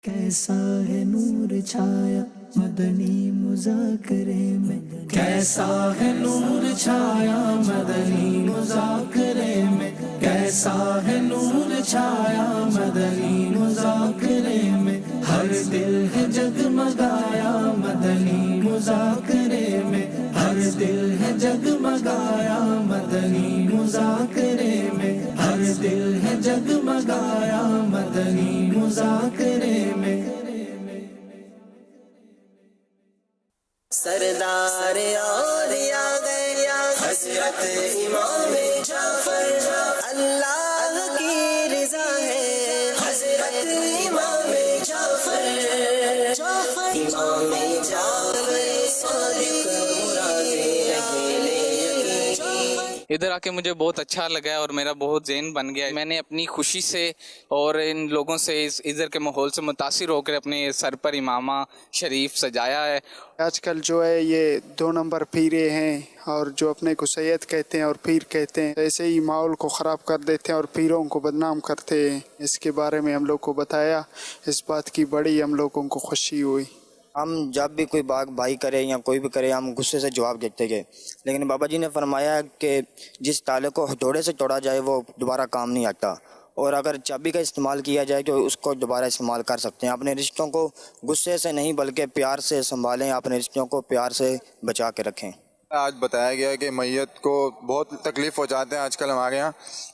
کیسا ہے نور چھایا مدنی مذاکرے میں، کیسا ہے نور چھایا مدنی مذاکرے میں، کیسا ہے نور چھایا مدنی مذاکرے میں، ہر دل ہے جگمگایا مدنی مذاکرے میں، ہر دل ہے جگمگایا مدنی مذاکرے میں، ہر دل ہے جگمگایا مدنی مذاکرے میں۔ سردار اور آ گیا حضرت امام جعفر، اللہ کی رضا ہے حضرت امام جعفر، امام جعفر صادق مراد اہل یقین۔ ادھر آ کے مجھے بہت اچھا لگا اور میرا بہت ذہن بن گیا۔ میں نے اپنی خوشی سے اور ان لوگوں سے ادھر کے ماحول سے متاثر ہو کر اپنے سر پر امامہ شریف سجایا ہے۔ آج کل جو ہے یہ 2 نمبر پیرے ہیں اور جو اپنے کو سید کہتے ہیں اور پیر کہتے ہیں، ایسے ہی ماحول کو خراب کر دیتے ہیں اور پیروں کو بدنام کرتے ہیں۔ اس کے بارے میں ہم لوگ کو بتایا، اس بات کی بڑی ہم لوگوں کو خوشی ہوئی۔ ہم جب بھی کوئی بھائی کرے یا کوئی بھی کرے ہم غصے سے جواب دیتے گئے، لیکن بابا جی نے فرمایا کہ جس تالے کو ہتھوڑے سے توڑا جائے وہ دوبارہ کام نہیں آتا، اور اگر چابی کا استعمال کیا جائے تو اس کو دوبارہ استعمال کر سکتے ہیں۔ اپنے رشتوں کو غصے سے نہیں بلکہ پیار سے سنبھالیں، اپنے رشتوں کو پیار سے بچا کے رکھیں۔ آج بتایا گیا کہ میت کو بہت تکلیف پہنچاتے ہیں آج کل ہمارے یہاں،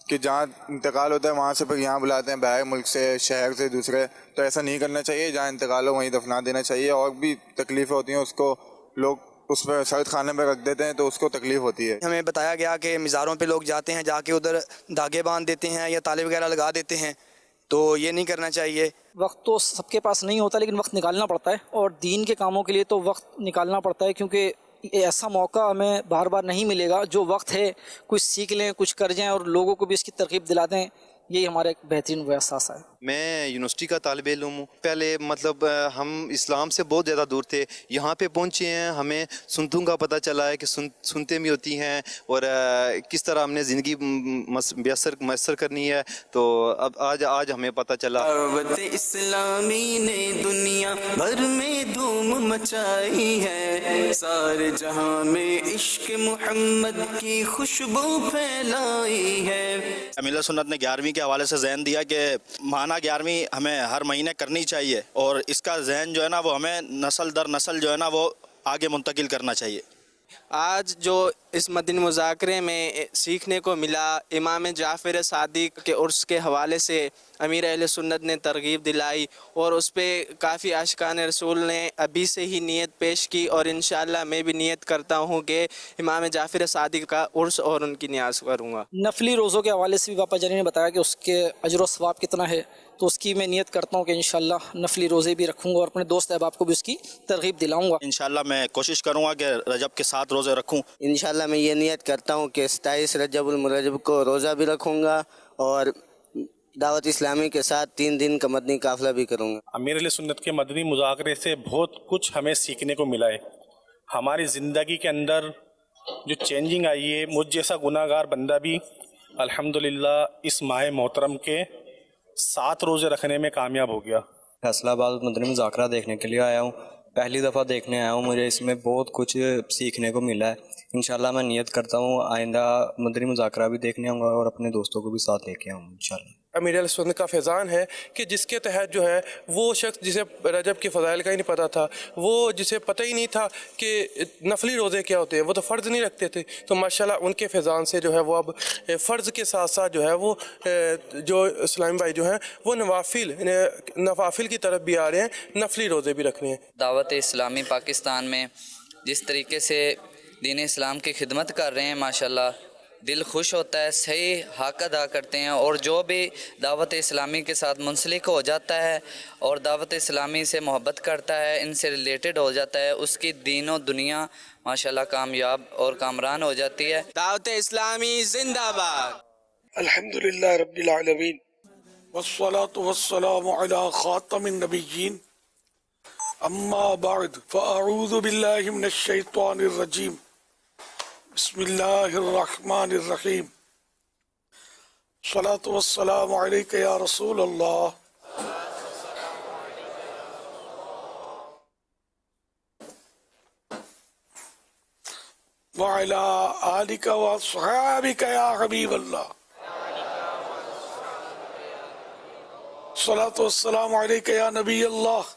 کہ جہاں انتقال ہوتا ہے وہاں سے پھر یہاں بلاتے ہیں باہر ملک سے، شہر سے دوسرے، تو ایسا نہیں کرنا چاہیے۔ جہاں انتقال ہو وہیں دفنا دینا چاہیے۔ اور بھی تکلیفیں ہوتی ہیں، اس کو لوگ اس پہ سرد خانے پہ رکھ دیتے ہیں تو اس کو تکلیف ہوتی ہے۔ ہمیں بتایا گیا کہ مزاروں پہ لوگ جاتے ہیں، جا کے ادھر دھاگے باندھ دیتے ہیں یا تالے وغیرہ لگا دیتے ہیں، تو یہ نہیں کرنا چاہیے۔ وقت تو سب کے پاس نہیں ہوتا، لیکن وقت نکالنا پڑتا ہے، اور دین کے کاموں کے لیے تو وقت نکالنا پڑتا ہے، کیونکہ ایسا موقع ہمیں بار بار نہیں ملے گا۔ جو وقت ہے کچھ سیکھ لیں، کچھ کر جائیں اور لوگوں کو بھی اس کی ترغیب دلا دیں، یہی ہمارا ایک بہترین وہ احساس ہے۔ میں یونیورسٹی کا طالب علم ہوں۔ پہلے ہم اسلام سے بہت زیادہ دور تھے، یہاں پہ پہنچے ہیں، ہمیں سنتوں کا پتہ چلا ہے کہ سنتیں بھی ہوتی ہیں اور کس طرح ہم نے زندگی میسر کرنی ہے، تو اب آج ہمیں پتہ چلا۔ دعوت اسلامی نے دنیا بھر میں دھوم مچائی ہے، سارے جہاں میں عشق محمد کی خوشبو پھیلائی ہے۔ امیر سنت نے 11ویں کے حوالے سے ذہن دیا کہ ماہانہ 11ویں ہمیں ہر مہینے کرنی چاہیے، اور اس کا ذہن جو ہے نا وہ ہمیں نسل در نسل جو ہے نا وہ آگے منتقل کرنا چاہیے۔ آج جو اس مدنی مذاکرے میں سیکھنے کو ملا، امام جعفر صادق کے عرس کے حوالے سے امیر اہل سنت نے ترغیب دلائی، اور اس پہ کافی عاشقان رسول نے ابھی سے ہی نیت پیش کی، اور انشاءاللہ میں بھی نیت کرتا ہوں کہ امام جعفر صادق کا عرس اور ان کی نیاز کروں گا۔ نفلی روزوں کے حوالے سے بھی باپا جانی نے بتایا کہ اس کے اجر و ثواب کتنا ہے، تو اس کی میں نیت کرتا ہوں کہ انشاءاللہ نفلی روزے بھی رکھوں گا اور اپنے دوست احباب کو بھی اس کی ترغیب دلاؤں گا۔ انشاءاللہ میں کوشش کروں گا کہ رجب کے 7 روزے رکھوں۔ انشاءاللہ میں یہ نیت کرتا ہوں کہ 27 رجب المرجب کو روزہ بھی رکھوں گا اور دعوت اسلامی کے ساتھ 3 دن کا مدنی قافلہ بھی کروں گا۔ امیر علیہ سنت کے مدنی مذاکرے سے بہت کچھ ہمیں سیکھنے کو ملا ہے۔ ہماری زندگی کے اندر جو چینجنگ آئی ہے، مجھ جیسا گناہ گار بندہ بھی الحمدللہ اس ماہ محترم کے 7 روزے رکھنے میں کامیاب ہو گیا۔ فیصل آباد مدنی مذاکرہ دیکھنے کے لیے آیا ہوں، پہلی دفعہ دیکھنے آیا ہوں، مجھے اس میں بہت کچھ سیکھنے کو ملا ہے۔ انشاءاللہ میں نیت کرتا ہوں آئندہ مدنی مذاکرہ بھی دیکھنے آؤں گا اور اپنے دوستوں کو بھی ساتھ لے کے آؤں گا انشاءاللہ۔ امیر علیہ سنت کا فیضان ہے کہ جس کے تحت جو ہے وہ شخص جسے رجب کے فضائل کا ہی نہیں پتہ تھا، وہ جسے پتہ ہی نہیں تھا کہ نفلی روزے کیا ہوتے ہیں، وہ تو فرض نہیں رکھتے تھے، تو ماشاءاللہ ان کے فیضان سے جو ہے وہ اب فرض کے ساتھ ساتھ جو ہے وہ جو اسلامی بھائی جو ہیں وہ نوافل کی طرف بھی آ رہے ہیں، نفلی روزے بھی رکھنے ہیں۔ دعوت اسلامی پاکستان میں جس طریقے سے دین اسلام کی خدمت کر رہے ہیں، ماشاءاللہ دل خوش ہوتا ہے، صحیح حق ادا کرتے ہیں، اور جو بھی دعوت اسلامی کے ساتھ منسلک ہو جاتا ہے اور دعوت اسلامی سے محبت کرتا ہے، ان سے ریلیٹڈ ہو جاتا ہے، اس کی دین و دنیا ماشاءاللہ کامیاب اور کامران ہو جاتی ہے۔ دعوت اسلامی زندہ باد۔ الحمدللہ رب العالمین والصلاة والسلام علی خاتم النبیین، اما بعد فاعوذ باللہ من الشیطان الرجیم، بسم اللہ الرحمن الرحیم، الصلاة والسلام علیک یا رسول اللہ، وعلا آلک واصحابک یا حبیب اللہ الصلاۃ والسلام علیک یا نبی اللہ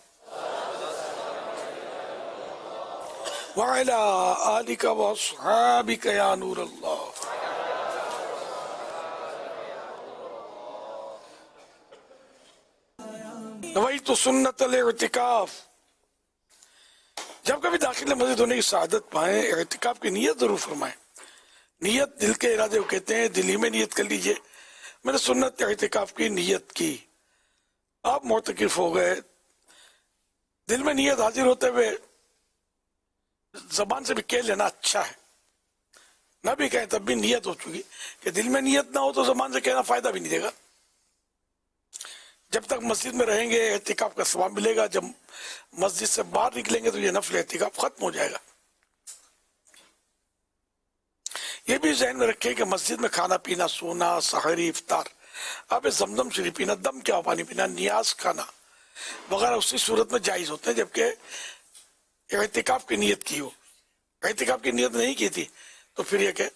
وعلا آلک واصحابک یا نور اللہ. نویت سنت الاعتکاف. جب کبھی داخل مسجد ہونے کی سعادت پائیں اعتکاف کی نیت ضرور فرمائیں. نیت دل کے ارادے کو کہتے ہیں. دل ہی میں نیت کر لیجئے میں نے سنت اعتکاف کی نیت کی. آپ معتکف ہو گئے, دل میں نیت حاضر ہوتے ہوئے زبان سے بھی کہہ لینا اچھا ہے, نہ بھی کہیں تب بھی نیت ہو چکی. کہ دل میں نیت نہ ہو تو زبان سے کہنا فائدہ بھی نہیں دے گا. جب تک مسجد میں رہیں گے اعتکاف کا ثواب ملے گا, جب مسجد سے باہر نکلیں گے تو یہ نفل اعتکاف ختم ہو جائے گا. یہ بھی ذہن میں رکھیں کہ مسجد میں کھانا پینا, سونا, سحری, افطار, آپ زمزم شریف پینا, دم کیا پانی پینا, نیاز کھانا وغیرہ اسی صورت میں جائز ہوتے ہیں جبکہ اعتکاف کی نیت کی ہو. اعتکاف کی نیت نہیں کی تھی تو پھر یہ کہ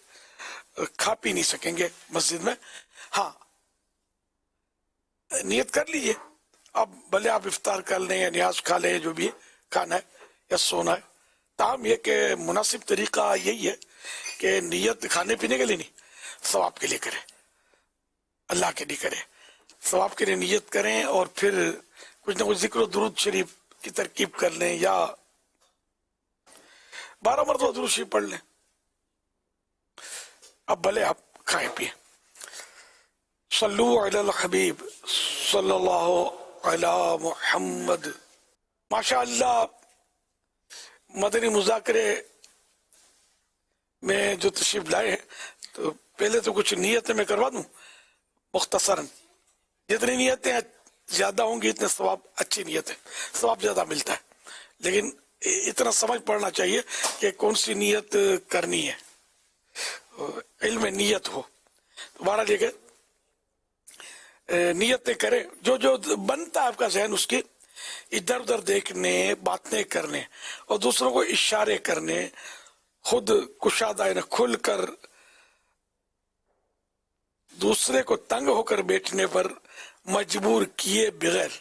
کھا پی نہیں سکیں گے مسجد میں. ہاں نیت کر لیجئے, اب بھلے آپ افطار کر لیں یا نیاز کھا لیں, جو بھی کھانا ہے یا سونا ہے. تاہم یہ کہ مناسب طریقہ یہی ہے کہ نیت کھانے پینے کے لیے نہیں, ثواب کے لیے کریں, اللہ کے لیے کریں, ثواب کے لیے نیت کریں, اور پھر کچھ نہ کچھ ذکر و درود شریف کی ترکیب کر لیں یا 12 مرتبہ درود شریف پڑھ لیں. اب بھلے آپ کھائیں پییں. صلو علی الحبیب صلی اللہ علی محمد. ماشاءاللہ مدنی مذاکرے میں جو تشریف لائے ہیں, تو پہلے تو کچھ نیتیں میں کروا دوں مختصراً. جتنی نیتیں زیادہ ہوں گی اتنے ثواب, اچھی نیتیں ثواب زیادہ ملتا ہے, لیکن اتنا سمجھ پڑنا چاہیے کہ کون سی نیت کرنی ہے, علم نیت ہو. تو بہرحال یہ کہ نیتیں کریں, جو جو بنتا ہے آپ کا ذہن اس کی ادھر ادھر دیکھنے, باتیں کرنے اور دوسروں کو اشارے کرنے, خود کشادہ نہ کھل کر دوسرے کو تنگ ہو کر بیٹھنے پر مجبور کیے بغیر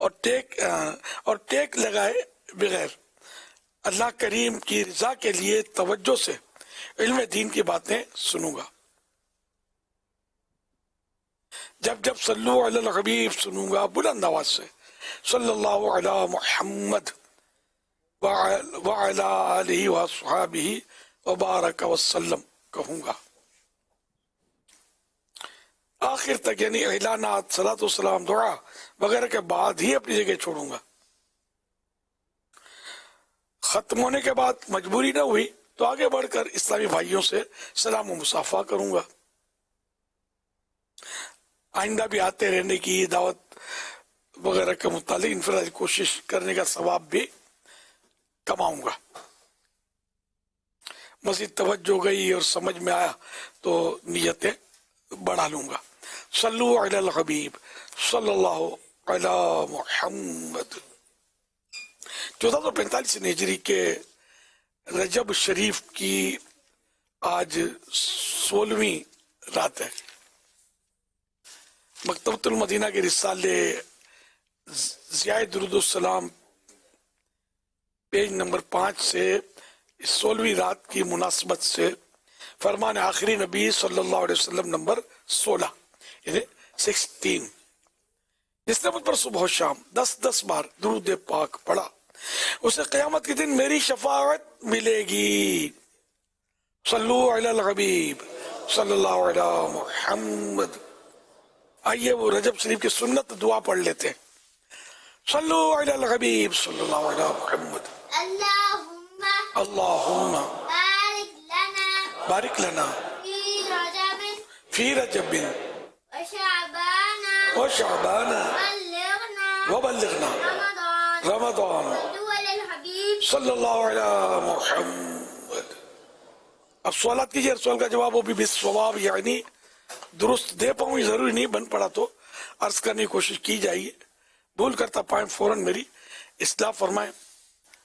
اور ٹیک لگائے بغیر اللہ کریم کی رضا کے لیے توجہ سے علم دین کی باتیں سنوں گا. جب جب صلو علی الحبیب سنوں گا بلند آواز سے صلی اللہ علی محمد وعلی آلہ وصحابہ وبارک وسلم کہوں گا. آخر تک یعنی اعلانات, صلاۃ والسلام, دعا وغیرہ کے بعد ہی اپنی جگہ چھوڑوں گا. ختم ہونے کے بعد مجبوری نہ ہوئی تو آگے بڑھ کر اسلامی بھائیوں سے سلام و مصافحہ کروں گا. آئندہ بھی آتے رہنے کی دعوت وغیرہ کے متعلق انفرادی کوشش کرنے کا ثواب بھی کماؤں گا. مزید توجہ گئی اور سمجھ میں آیا تو نیتیں بڑھا لوں گا. صلو علی الحبیب صلی اللہ علی محمد. 1445 ہجری کے رجب شریف کی آج 16ویں رات ہے. مکتبۃ المدینہ کے رسالے ضیاء درود السلام پیج نمبر 5 سے 16ویں رات کی مناسبت سے فرمان آخری نبی صلی اللہ علیہ وسلم نمبر 16 یعنی 16. جس نے مجھ پر صبح و شام 10 بار درود پاک پڑھا اسے قیامت کے دن میری شفاعت ملے گی. صلو علی الحبیب صلی اللہ علی محمد. آئیے وہ رجب شریف کی سنت دعا پڑھ لیتے ہیں. صلو علی الحبیب صلی اللہ علی محمد. اللہم بارک لنا فی رجب وشعبان وبلغنا رمضان صلی اللہ علی محمد. اب سوالات کیجئے, سوال کا جواب وہ بھی بالصواب یعنی درست دے پاؤں, ضروری نہیں, بن پڑا تو عرض کرنے کی کوشش کی جائیے. بھول کرتا پائیں فوراً میری اصلاح فرمائیں.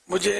مجھے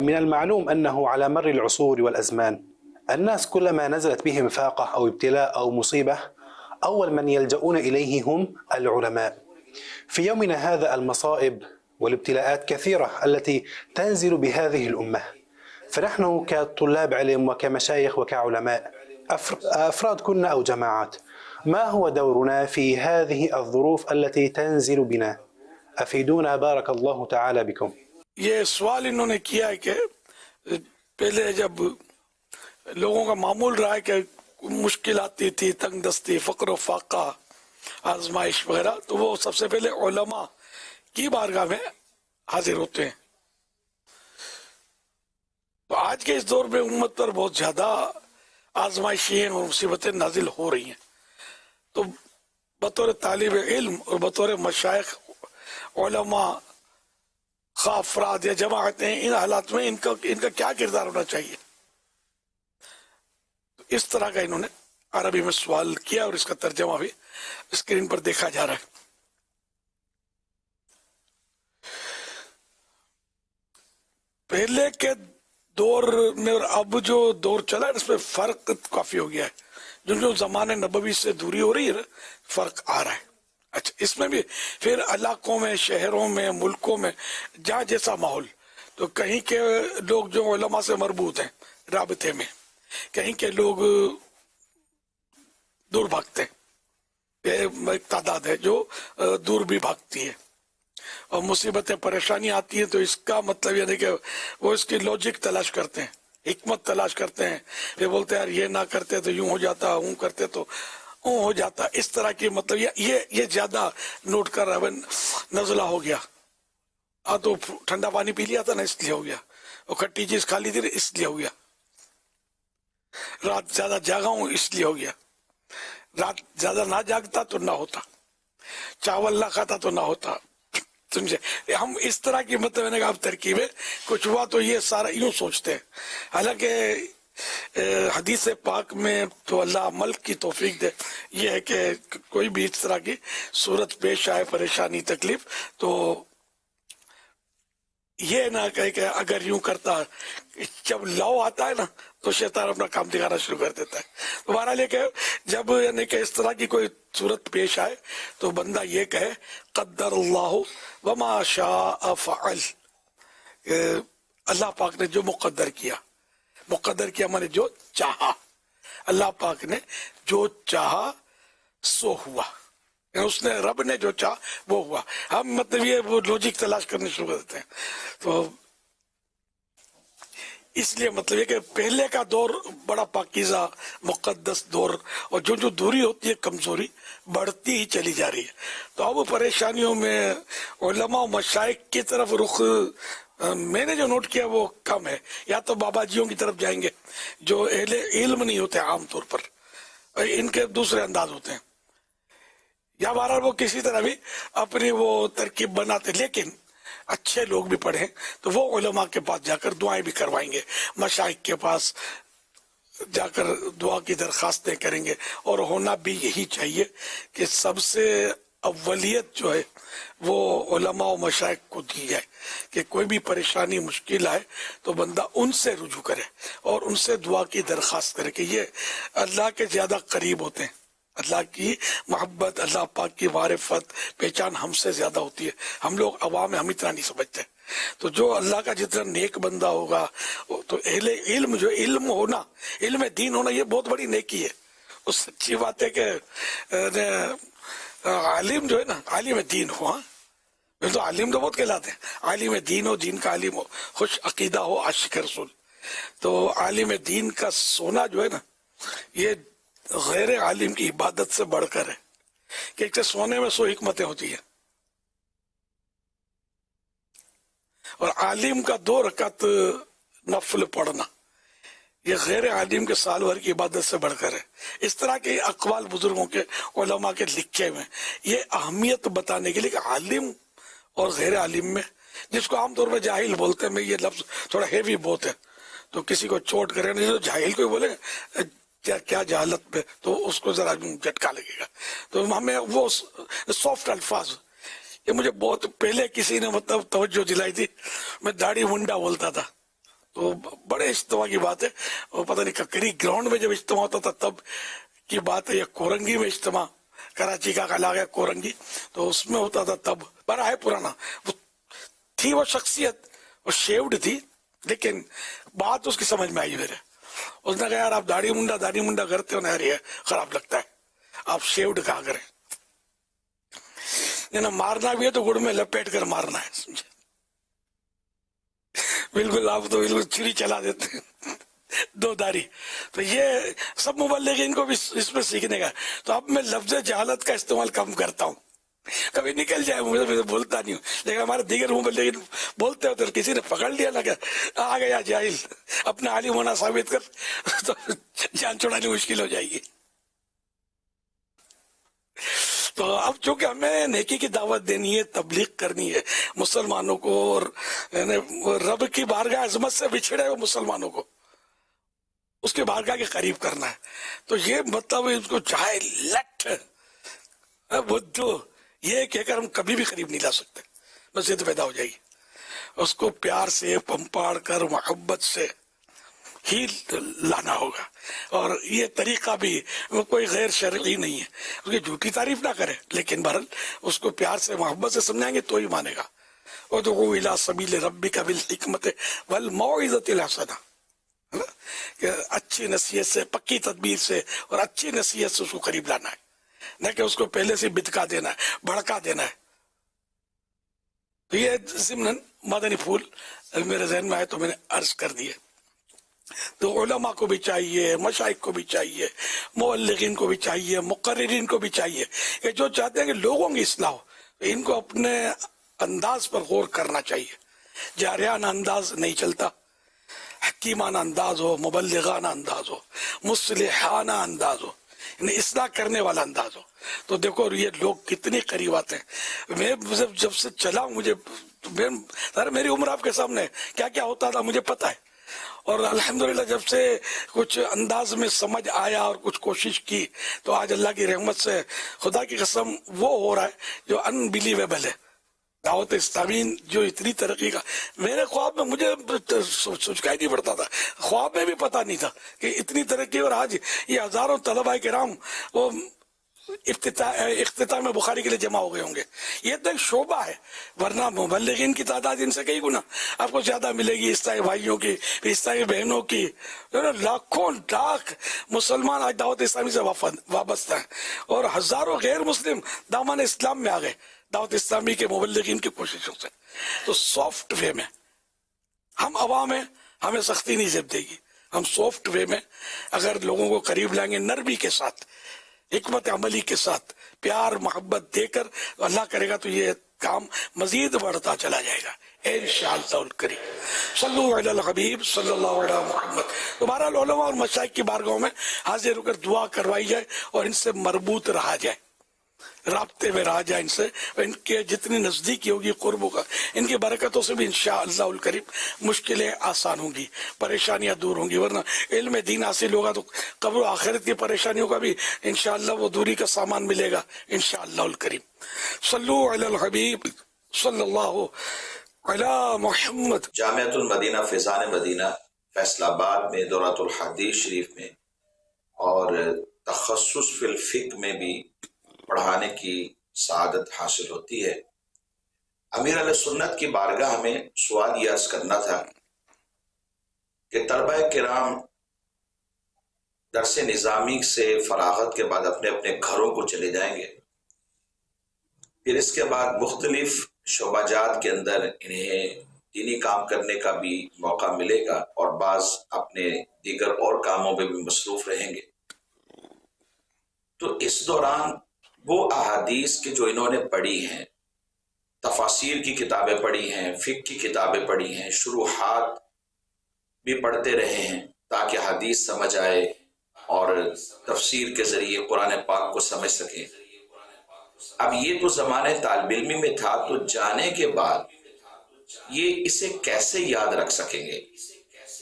من المعلوم أنه على مر العصور والأزمان الناس كلما نزلت بهم فاقة أو ابتلاء أو مصيبة أول من يلجؤون إليه هم العلماء. في يومنا هذا المصائب والابتلاءات كثيرة التي تنزل بهذه الأمة، فنحن كطلاب علم وكمشايخ وكعلماء أفراد كنا أو جماعات، ما هو دورنا في هذه الظروف التي تنزل بنا؟ أفيدونا بارك الله تعالى بكم. یہ سوال انہوں نے کیا ہے کہ پہلے جب لوگوں کا معمول رہا ہے کہ مشکل آتی تھی، تنگ دستی، فقر و فاقہ، آزمائش وغیرہ، تو وہ سب سے پہلے علماء کی بارگاہ میں حاضر ہوتے ہیں۔ تو آج کے اس دور میں امت پر بہت زیادہ آزمائشیں اور مصیبتیں نازل ہو رہی ہیں، تو بطور طالب علم اور بطور مشائخ علماء خواہ افراد یا جماعتیں ان حالات میں ان کا کیا کردار ہونا چاہیے، اس طرح کا انہوں نے عربی میں سوال کیا اور اس کا ترجمہ بھی اسکرین پر دیکھا جا رہا ہے۔ پہلے کے دور میں اور اب جو دور چلا ہے اس میں فرق کافی ہو گیا ہے، جو زمانے نبوی سے دوری ہو رہی ہے فرق آ رہا ہے۔ اچھا، اس میں بھی پھر علاقوں میں، شہروں میں، ملکوں میں جہاں جیسا ماحول، تو کہیں کے لوگ جو علماء سے مربوط ہیں رابطے میں، کہیں کے لوگ دور بھاگتے ہیں، ایک تعداد ہے جو دور بھی بھاگتی ہے، اور مصیبتیں پریشانی آتی ہیں تو اس کا مطلب یعنی کہ وہ اس کی لوجک تلاش کرتے ہیں، حکمت تلاش کرتے ہیں، یہ بولتے ہیں یار یہ نہ کرتے تو یوں ہو جاتا، ہوں کرتے تو ہو جاتا، اس طرح کی مطلب یہ زیادہ نوٹ کر رہا ہے۔ نزلہ ہو گیا، تو ٹھنڈا پانی پی لیا تھا نا اس لیے ہو گیا، اور کھٹی چیز کھا لی تھی اس لیے ہو گیا، رات زیادہ جاگا ہوں اس لیے ہو گیا، رات زیادہ نہ جاگتا تو نہ ہوتا، چاول نہ کھاتا تو نہ ہوتا، سمجھے؟ ہم اس طرح کی مطلب میں نے کہا ترکیب ہے، کچھ ہوا تو یہ سارا یوں سوچتے ہیں، حالانکہ حدیث پاک میں تو اللہ عمل کی توفیق دے، یہ ہے کہ کوئی بھی اس طرح کی صورت پیش آئے، پریشانی، تکلیف، تو یہ نہ کہے کہ اگر یوں کرتا، جب لو آتا ہے نا تو شیطان اپنا کام دکھانا شروع کر دیتا ہے۔ تو بہرحال یہ کہ جب یعنی کہ اس طرح کی کوئی صورت پیش آئے تو بندہ یہ کہے قدر اللہ وما شاء فعل، اللہ پاک نے جو مقدر کیا، مقدر کیا میں نے جو چاہا، اللہ پاک نے جو چاہا سو ہوا، اس نے رب نے جو چاہا وہ ہوا۔ ہم مطلب یہ وہ لوجک تلاش کرنے شروع کر دیتے ہیں، تو اس لیے مطلب یہ کہ پہلے کا دور بڑا پاکیزہ مقدس دور، اور جو دوری ہوتی ہے کمزوری بڑھتی ہی چلی جا رہی ہے، تو اب پریشانیوں میں علماء و مشائخ کی طرف رخ میں نے جو نوٹ کیا وہ کم ہے، یا تو بابا جیوں کی طرف جائیں گے جو اہل علم نہیں ہوتے عام طور پر، ان کے دوسرے انداز ہوتے ہیں، یا بہرحال وہ کسی طرح بھی اپنی وہ ترکیب بناتے، لیکن اچھے لوگ بھی پڑھیں تو وہ علماء کے پاس جا کر دعائیں بھی کروائیں گے، مشائخ کے پاس جا کر دعا کی درخواستیں کریں گے، اور ہونا بھی یہی چاہیے کہ سب سے اولیت جو ہے وہ علماء و مشائخ کو دی جائے، کہ کوئی بھی پریشانی مشکل آئے تو بندہ ان سے رجوع کرے اور ان سے دعا کی درخواست کرے، کہ یہ اللہ کے زیادہ قریب ہوتے ہیں، اللہ کی محبت، اللہ پاک کی معرفت، پہچان ہم سے زیادہ ہوتی ہے، ہم لوگ عوام میں ہم اتنا نہیں سمجھتے۔ تو جو اللہ کا جتنا نیک بندہ ہوگا تو اہل علم جو علم ہونا، علم دین ہونا، یہ بہت بڑی نیکی ہے. اور سچی بات ہے کہ عالم جو ہے نا، عالم دین ہو، ہاں تو عالم تو بہت کہلاتے ہیں، عالم دین ہو، دین کا عالم ہو، خوش عقیدہ ہو، عاشق رسول. تو عالم دین کا سونا جو ہے نا، یہ غیر عالم کی عبادت سے بڑھ کر ہے، کہ ایک سونے میں 100 حکمتیں ہوتی ہیں، اور عالم کا 2 رکعت نفل پڑھنا یہ غیر عالم کے سال بھر کی عبادت سے بڑھ کر ہے. اس طرح کے اقوال بزرگوں کے، علماء کے لکھے ہوئے، یہ اہمیت بتانے کے لیے کہ عالم اور غیر عالم میں، جس کو عام طور پہ جاہل بولتے ہیں، میں یہ لفظ تھوڑا ہیوی بہت ہے تو کسی کو چوٹ کرے نہیں، تو جاہل کو بولے کیا جہالت پہ، تو اس کو ذرا جھٹکا لگے گا. تو ہمیں وہ سافٹ الفاظ، یہ مجھے بہت پہلے کسی نے مطلب توجہ دلائی تھی. میں داڑھی منڈا بولتا تھا، تو بڑے اجتماع کی بات ہے، اور پتہ نہیں ککری گراؤنڈ میں جب اجتماع ہوتا تھا تب کی بات ہے، یا کورنگی میں اجتماع، کراچی کا علاقہ کورنگی، تو اس میں ہوتا تھا تب. بڑا ہے پرانا، وہ تھی وہ شخصیت، وہ شیوڈ تھی، لیکن بات اس کی سمجھ میں آئی میرے. اس نے کہا یار آپ داڑھی منڈا کرتے ہو نا یار، یہ خراب لگتا ہے، آپ شیوڈ کہا کریں. مارنا بھی ہے تو گڑ میں لپیٹ کر مارنا ہے، سمجھے؟ بالکل آپ تو بالکل چھری چلا دیتے ہیں 2 داڑھی. تو یہ سب مبلغین کو بھی اس میں سیکھنے کا. تو اب میں لفظ جہالت کا استعمال کم کرتا ہوں، کبھی نکل جائے مجھے بولتا نہیں ہوں، لیکن ہمارے دیگر مبلغین بولتے ہوتے کسی نے پکڑ لیا نا کہ آ گیا جاہل، اپنا عالم ہونا ثابت کر، تو جان چھڑانی مشکل ہو جائے گی. تو اب چونکہ ہمیں نیکی کی دعوت دینی ہے، تبلیغ کرنی ہے مسلمانوں کو، اور رب کی بارگاہ عظمت سے بچھڑے ہوئے مسلمانوں کو اس کے بارگاہ کے قریب کرنا ہے. تو یہ مطلب اس کو چاہے لٹ بدھو یہ کہہ کر ہم کبھی بھی قریب نہیں لا سکتے، بس یہ تو پیدا ہو جائے گی. اس کو پیار سے پمپاڑ کر محبت سے ہی لانا ہوگا. اور یہ طریقہ بھی کوئی غیر شرعی نہیں ہے، اس کی جھوٹی تعریف نہ کرے، لیکن بہرحال اس کو پیار سے محبت سے سمجھائیں گے تو ہی مانے گا. ادعو الی سبیل ربک بالحکمت والموعظۃ الحسنہ، کہ اچھی نصیحت سے، پکی تدبیر سے اور اچھی نصیحت سے اس کو قریب لانا ہے، نہ کہ اس کو پہلے سے بتکا دینا ہے، بھڑکا دینا ہے. تو یہ ضمن مدنی پھول میرے ذہن میں آئے تو میں نے عرض کر دیے. تو علماء کو بھی چاہیے، مشائخ کو بھی چاہیے، مبلغین کو بھی چاہیے، مقررین کو بھی چاہیے کہ جو چاہتے ہیں کہ لوگوں کی اصلاح ہو، ان کو اپنے انداز پر غور کرنا چاہیے. جاریانہ انداز نہیں چلتا، حکیمانہ انداز ہو، مبلغانہ انداز ہو، مصلحانہ انداز ہو، یعنی اصلاح کرنے والا انداز ہو. تو دیکھو یہ لوگ کتنی قریب آتے ہیں. میں جب سے چلا ہوں، مجھے میری عمر آپ کے سامنے کیا کیا ہوتا تھا مجھے پتا ہے، اور الحمدللہ جب سے کچھ انداز میں سمجھ آیا اور کچھ کوشش کی تو آج اللہ کی رحمت سے خدا کی قسم وہ ہو رہا ہے جو انبیلیویبل ہے. دعوت اسلامی جو اتنی ترقی کا، میرے خواب میں مجھے سوچ کا ہی نہیں پڑتا تھا، خواب میں بھی پتا نہیں تھا کہ اتنی ترقی. اور آج یہ ہزاروں طلبہ کرام وہ اختتام بخاری کے لیے جمع ہو گئے ہوں گے. یہ تو ایک شعبہ ہے، ورنہ مبلغین کی تعداد ان سے کئی گنا آپ کو زیادہ ملے گی، عیسائی بھائیوں کی، عیسائی بہنوں کی. لاکھوں لاکھ مسلمان آج دعوت اسلامی سے وابستہ ہیں، اور ہزاروں غیر مسلم دامن اسلام میں آ گئے دعوت اسلامی کے مبلغین کی کوششوں سے. تو سافٹ وے میں ہم عوام ہیں، ہمیں سختی نہیں زیب دے گی. ہم سافٹ وے میں اگر لوگوں کو قریب لائیں گے، نرمی کے ساتھ، حکمت عملی کے ساتھ، پیار محبت دے کر، اللہ کرے گا تو یہ کام مزید بڑھتا چلا جائے گا انشاءاللہ الکریم. صلو علی الحبیب صلی اللہ علیہ محمد. تمہارا علماء اور مشائخ کی بارگاہوں میں حاضر ہو کر دعا کروائی جائے اور ان سے مربوط رہا جائے، رابطے میں رہا جائے ان سے. ان کے جتنی نزدیکی ہوگی قرب ہوگا، ان کی برکتوں سے بھی انشاءاللہ الکریم مشکلیں آسان ہوں گی، پریشانیاں دور ہوں گی. ورنہ علم دین حاصل ہوگا تو قبر و آخرت کی پریشانیوں کا بھی انشاءاللہ وہ دوری کا سامان ملے گا انشاءاللہ الکریم. صلو علی الحبیب صلی اللہ علی محمد. جامعۃ المدینہ فیضان مدینہ فیصل آباد میں دورۃ الحدیث شریف میں اور تخصص فی الفقہ میں بھی پڑھانے کی سعادت حاصل ہوتی ہے. امیر علیہ سنت کی بارگاہ میں سوال یہ عرض کرنا تھا کہ طلبہ کرام درس نظامی سے فراغت کے بعد اپنے اپنے گھروں کو چلے جائیں گے، پھر اس کے بعد مختلف شعبہ جات کے اندر انہیں دینی کام کرنے کا بھی موقع ملے گا اور بعض اپنے دیگر اور کاموں میں بھی مصروف رہیں گے۔ تو اس دوران وہ احادیث کے جو انہوں نے پڑھی ہیں، تفاسیر کی کتابیں پڑھی ہیں، فقہ کی کتابیں پڑھی ہیں، شروحات بھی پڑھتے رہے ہیں تاکہ حدیث سمجھ آئے اور تفسیر کے ذریعے قرآن پاک کو سمجھ سکیں۔ اب یہ تو زمانے طالب علمی میں تھا، تو جانے کے بعد یہ اسے کیسے یاد رکھ سکیں گے؟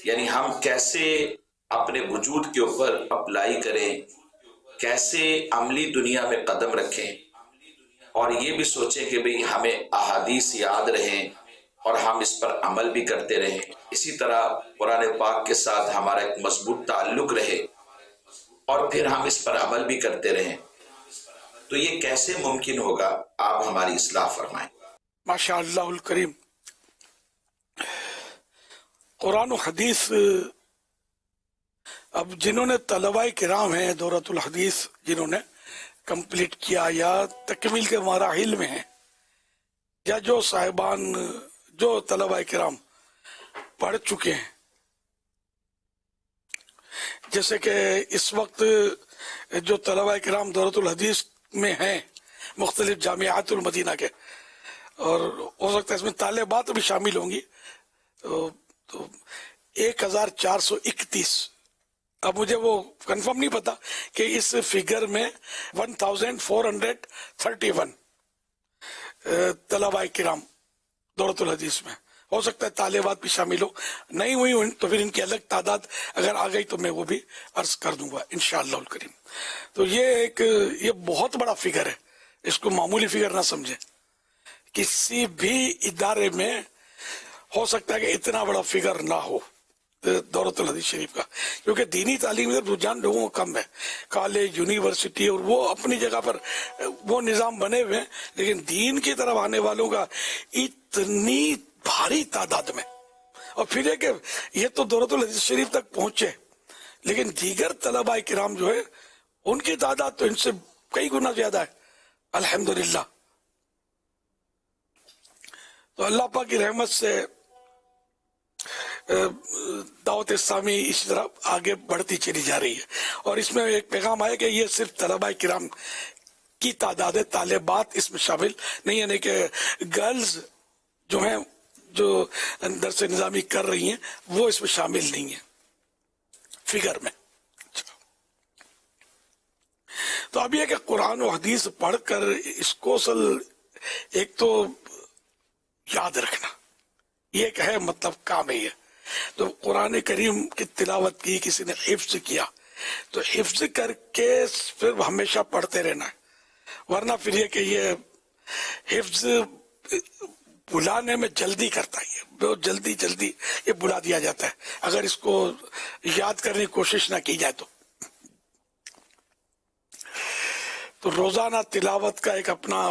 یعنی ہم کیسے اپنے وجود کے اوپر اپلائی کریں، کیسے عملی دنیا میں قدم رکھیں، اور یہ بھی سوچیں کہ بھئی ہمیں احادیث یاد رہیں اور ہم اس پر عمل بھی کرتے رہیں، اسی طرح قرآن پاک کے ساتھ ہمارا ایک مضبوط تعلق رہے اور پھر ہم اس پر عمل بھی کرتے رہیں۔ تو یہ کیسے ممکن ہوگا؟ آپ ہماری اصلاح فرمائیں۔ ماشاء اللہ الکریم، قرآن و حدیث اب جنہوں نے طلباء کرام ہیں دورۃ الحدیث جنہوں نے کمپلیٹ کیا یا تکمیل کے مراحل میں ہیں، یا جو صاحبان جو طلباء کرام پڑھ چکے ہیں، جیسے کہ اس وقت جو طلباء کرام دورۃ الحدیث میں ہیں مختلف جامعات المدینہ کے، اور ہو سکتا ہے اس میں طالبات بھی شامل ہوں گی، تو 1431، اب مجھے وہ کنفرم نہیں پتا کہ اس فگر میں 1431 طلباء کرام دورۃ الحدیث میں، ہو سکتا ہے طالبات بھی شامل ہو، نہیں ہوئی تو پھر ان کی الگ تعداد اگر آ گئی تو میں وہ بھی عرض کر دوں گا انشاءاللہ الکریم۔ تو یہ بہت بڑا فگر ہے، اس کو معمولی فگر نہ سمجھیں۔ کسی بھی ادارے میں ہو سکتا ہے کہ اتنا بڑا فگر نہ ہو دورۃ الحدیث شریف کا، کیونکہ دینی تعلیم میں رجحان لوگوں کا کم ہے، کالج یونیورسٹی اور وہ اپنی جگہ پر وہ نظام بنے ہوئے ہیں، لیکن دین کی طرف آنے والوں کا اتنی بھاری تعداد میں، اور پھر یہ کہ یہ تو دورۃ الحدیث شریف تک پہنچے، لیکن دیگر طلباء کرام جو ہے ان کی تعداد تو ان سے کئی گنا زیادہ ہے الحمدللہ۔ تو اللہ پاک کی رحمت سے دعوت اسلامی اس طرح آگے بڑھتی چلی جا رہی ہے، اور اس میں ایک پیغام آیا کہ یہ صرف طلباء کرام کی تعداد ہے، طالبات اس میں شامل نہیں، یعنی کہ گرلز جو ہیں جو درس نظامی کر رہی ہیں وہ اس میں شامل نہیں ہیں فگر میں۔ تو اب یہ کہ قرآن و حدیث پڑھ کر اس کو اصل ایک تو یاد رکھنا، یہ ایک ہے مطلب کام ہے۔ یہ تو قرآن کریم کی تلاوت کی، کسی نے حفظ کیا تو حفظ کر کے پھر ہمیشہ پڑھتے رہنا ہے، ورنہ پھر یہ کہ یہ حفظ بلانے میں جلدی کرتا ہے، بہت جلدی یہ بلا دیا جاتا ہے اگر اس کو یاد کرنے کی کوشش نہ کی جائے تو روزانہ تلاوت کا ایک اپنا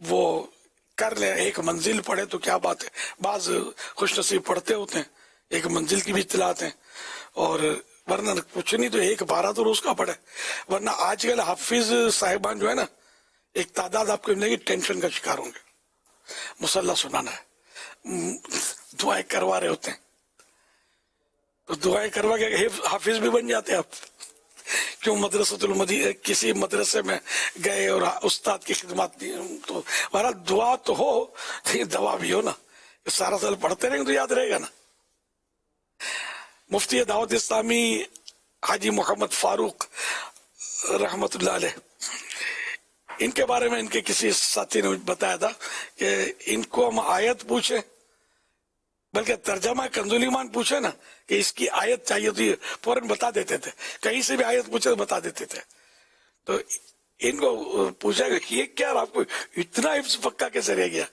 وہ کر لیں، ایک منزل پڑھے تو کیا بات ہے، بعض خوش نصیب پڑھتے ہوتے ہیں ایک منزل کی بھی اطلاعات ہیں، اور ورنہ کچھ نہیں تو ایک بارہ تو روز کا پڑھے، ورنہ آج کل حافظ صاحبان جو ہے نا ایک تعداد آپ کو ملے گی ٹینشن کا شکار ہوں گے، مصلح سنانا ہے، دعائیں کروا رہے ہوتے ہیں، تو دعائیں کروا کے حافظ بھی بن جاتے ہیں آپ، کیوں مدرسۃ المدینہ کسی مدرسے میں گئے اور استاد کی خدمات دی تو ہمارا دعا تو ہو لیکن دوا بھی ہو نا، سارا سال پڑھتے رہیں گے تو یاد رہے گا نا۔ مفتی دعوت اسلامی حاجی محمد فاروق رحمت اللہ علیہ، ان کے بارے میں ان کے کسی ساتھی نے بتایا تھا کہ ان کو ہم آیت پوچھیں، بلکہ ترجمہ کنزُ ایمان پوچھے نا کہ اس کی آیت چاہیے تو یہ فوراً بتا دیتے تھے، کہیں سے بھی آیت پوچھے تو بتا دیتے تھے۔ تو ان کو پوچھا کہ یہ کیا آپ کو اتنا حفظ پکا کیسے رہ گیا؟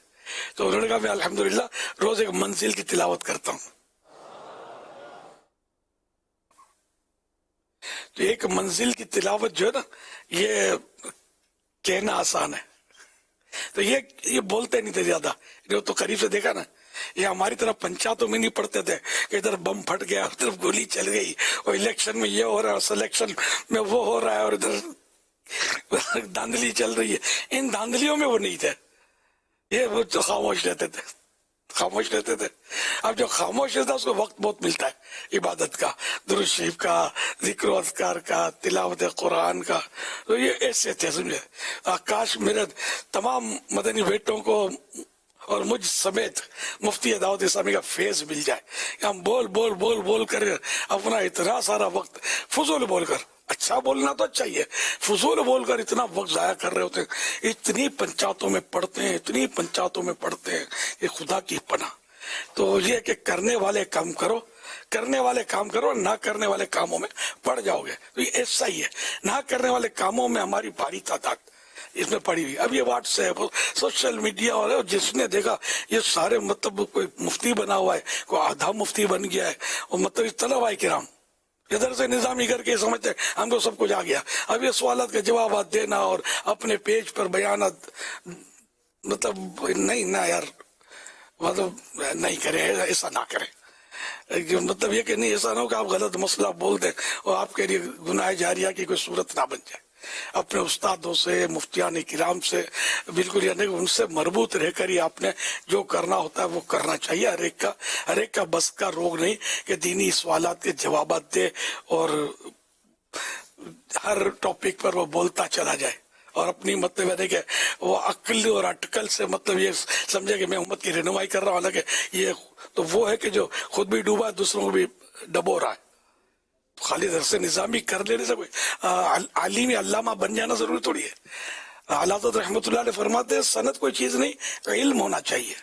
تو انہوں نے کہا میں الحمدللہ روز ایک منزل کی تلاوت کرتا ہوں۔ تو ایک منزل کی تلاوت جو ہے نا یہ کہنا آسان ہے، تو یہ بولتے نہیں تھے زیادہ، جو تو قریب سے دیکھا نا، یہ ہماری طرف پنچایتوں میں نہیں پڑھتے تھے کہ ادھر بم پھٹ گیا، ادھر گولی چل گئی، اور الیکشن میں یہ ہو رہا ہے، سلیکشن میں وہ ہو رہا ہے، اور ادھر دھاندلی چل رہی ہے. ان دھاندلیوں میں وہ نہیں تھے، یہ وہ جو خاموش رہتے تھے، خاموش رہتے تھے. اب جو خاموش رہتا ہے اس کو وقت بہت ملتا ہے عبادت کا، درود شریف کا، ذکر و اذکار کا، تلاوت قرآن کا. تو یہ ایسے تھے، سمجھے. کاش میرے تمام مدنی بیٹوں کو اور مجھ سمیت مفتی دعوت اسلامی کا فیض مل جائے کہ ہم بول بول بول بول کر اپنا اتنا سارا وقت فضول بول کر، اچھا بولنا تو اچھا ہی ہے، فضول بول کر اتنا وقت ضائع کر رہے ہوتے ہیں. اتنی پنچایتوں میں پڑھتے ہیں، اتنی پنچایتوں میں پڑھتے ہیں، یہ خدا کی پناہ. تو یہ کہ کرنے والے کام کرو، کرنے والے کام کرو، نہ کرنے والے کاموں میں پڑ جاؤ گے. تو یہ ایسا ہی ہے، نہ کرنے والے کاموں میں ہماری بھاری تعداد اس میں پڑی ہوئی. اب یہ واٹس ایپ، سوشل میڈیا، اور جس نے دیکھا یہ سارے مطلب کوئی مفتی بنا ہوا ہے، کوئی آدھا مفتی بن گیا ہے، اور مطلب طلباء کرام ادھر سے نظامی کر کے سمجھتے ہم کو سب کچھ آ گیا. اب یہ سوالات کے جوابات دینا اور اپنے پیج پر بیانات، مطلب نہیں نہ یار، مطلب نہیں کریں، ایسا نہ کریں. مطلب یہ کہ نہیں، ایسا نہ ہو کہ آپ غلط مسئلہ بول دیں اور آپ کے لیے گناہ جاریہ کی کوئی صورت نہ بن جائے. اپنے استادوں سے، مفتیان کرام سے بالکل، یعنی ان سے مربوط رہ کر ہی آپ نے جو کرنا ہوتا ہے وہ کرنا چاہیے. ہر ایک کا بس کا روگ نہیں کہ دینی سوالات کے جوابات دے اور ہر ٹاپک پر وہ بولتا چلا جائے اور اپنی مطلب ہے کہ وہ عقل اور اٹکل سے مطلب یہ سمجھے کہ میں امت کی رہنمائی کر رہا ہوں، حالانکہ یہ تو وہ ہے کہ جو خود بھی ڈوبا ہے، دوسروں کو بھی ڈبو رہا ہے. خالی درس نظامی کر لینے سے کوئی عالم علامہ بن جانا ضروری تھوڑی ہے. اعلیٰ حضرت رحمۃ اللہ علیہ فرماتے ہیں سند کوئی چیز نہیں، علم ہونا چاہیے.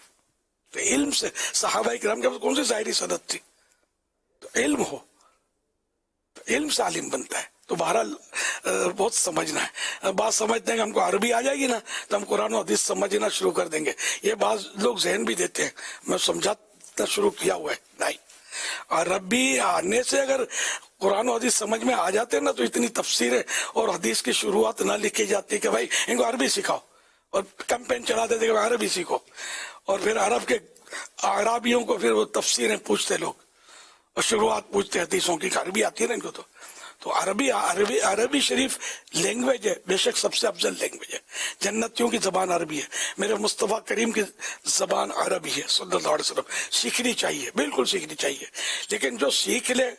تو علم سے صحابہ کرام کے پاس کون سی ظاہری سند تھی؟ تو علم ہو، تو علم سے عالم بنتا ہے. تو بہرحال بہت سمجھنا ہے. بات سمجھتے ہیں کہ ہم کو عربی آ جائے گی نا تو ہم قرآن و حدیث سمجھنا شروع کر دیں گے. یہ بعض لوگ ذہن بھی دیتے ہیں، میں سمجھانا شروع کیا ہوا ہے. نہیں، عربی آنے سے اگر قرآن و حدیث سمجھ میں آ جاتے ہیں نا تو اتنی تفسیریں اور حدیث کی شروعات نہ لکھی جاتی کہ بھائی ان کو عربی سکھاؤ، اور کیمپین چلا دیتے کہ عربی سیکھو. اور پھر عرب کے عربیوں کو پھر وہ تفسیریں پوچھتے لوگ اور شروعات پوچھتے حدیثوں کی، عربی آتی ہے نا ان کو. تو عربی شریف لینگویج ہے، بے شک سب سے افضل لینگویج ہے. جنتیوں کی زبان عربی ہے، میرے مصطفیٰ کریم کی زبان عربی ہے صلی اللہ علیہ وسلم. سیکھنی چاہیے، بالکل سیکھنی چاہیے. لیکن جو سیکھ لے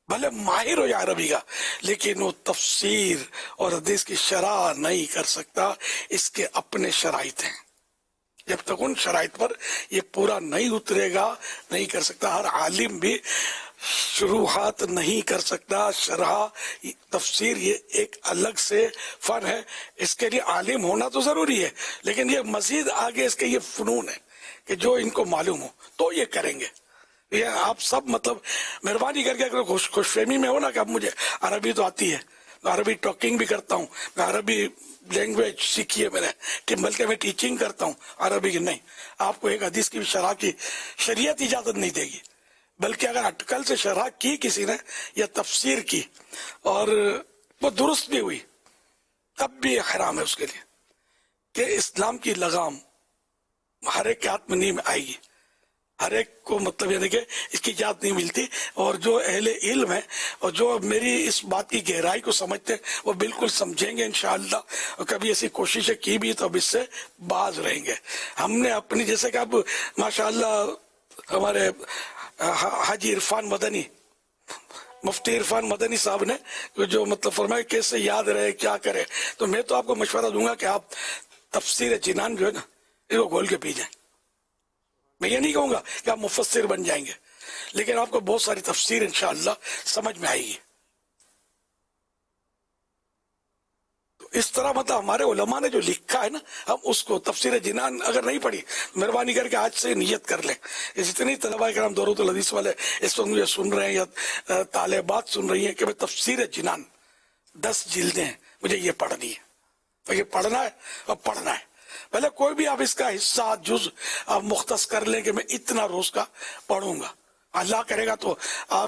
بھلے ماہر ہو یا عربی کا، لیکن وہ تفسیر اور حدیث کی شرح نہیں کر سکتا. اس کے اپنے شرائط ہیں، جب تک ان شرائط پر یہ پورا نہیں اترے گا نہیں کر سکتا. ہر عالم بھی شروحات نہیں کر سکتا. شرح تفسیر یہ ایک الگ سے فن ہے، اس کے لیے عالم ہونا تو ضروری ہے، لیکن یہ مزید آگے اس کے یہ فنون ہے کہ جو ان کو معلوم ہو تو یہ کریں گے. یہ آپ سب مطلب مہربانی کر کے اگر خوش فہمی میں ہو نا کہ اب مجھے عربی تو آتی ہے، میں عربی ٹاکنگ بھی کرتا ہوں، میں عربی لینگویج سیکھی ہے میں نے، بلکہ میں ٹیچنگ کرتا ہوں عربی کی. نہیں، آپ کو ایک حدیث کی شرح کی شریعت اجازت نہیں دے گی، بلکہ اگر اٹکل سے شرح کی کسی نے یا تفسیر کی اور وہ درست بھی ہوئی تب بھی حرام ہے اس کے لیے کہ اسلام کی لگام ہر ایک کے ہاتھ میں نہیں آئے گی. ہر ایک کو مطلب یہ کہ اس کی اجازت نہیں ملتی. اور جو اہل علم ہے اور جو میری اس بات کی گہرائی کو سمجھتے ہیں وہ بالکل سمجھیں گے انشاءاللہ. اور کبھی ایسی کوششیں کی بھی تو اب اس سے باز رہیں گے. ہم نے اپنی جیسے کہ اب ماشاءاللہ ہمارے حاجی عرفان مدنی، مفتی عرفان مدنی صاحب نے جو مطلب فرمایا کیسے یاد رہے کیا کرے، تو میں تو آپ کو مشورہ دوں گا کہ آپ تفسیر جنان جو ہے نا اس کو گھول کے پی جائیں. میں یہ نہیں کہوں گا کہ آپ مفسر بن جائیں گے، لیکن آپ کو بہت ساری تفسیر انشاءاللہ سمجھ میں آئے گی. تو اس طرح مطلب ہمارے علماء نے جو لکھا ہے نا، ہم اس کو تفسیر جنان اگر نہیں پڑھی مہربانی کر کے آج سے نیت کر لیں. جتنی طلباء کرام دورۃ الحدیث والے اس وقت مجھے سن رہے ہیں یا طالبات سن رہی ہیں کہ تفسیر جنان 10 جلدیں ہیں، مجھے یہ پڑھنی ہے، اور یہ پڑھنا ہے اور پڑھنا ہے. پہلے کوئی بھی آپ اس کا حصہ جز آپ مختص کر لیں کہ میں اتنا روز کا پڑھوں گا. اللہ کرے گا تو آپ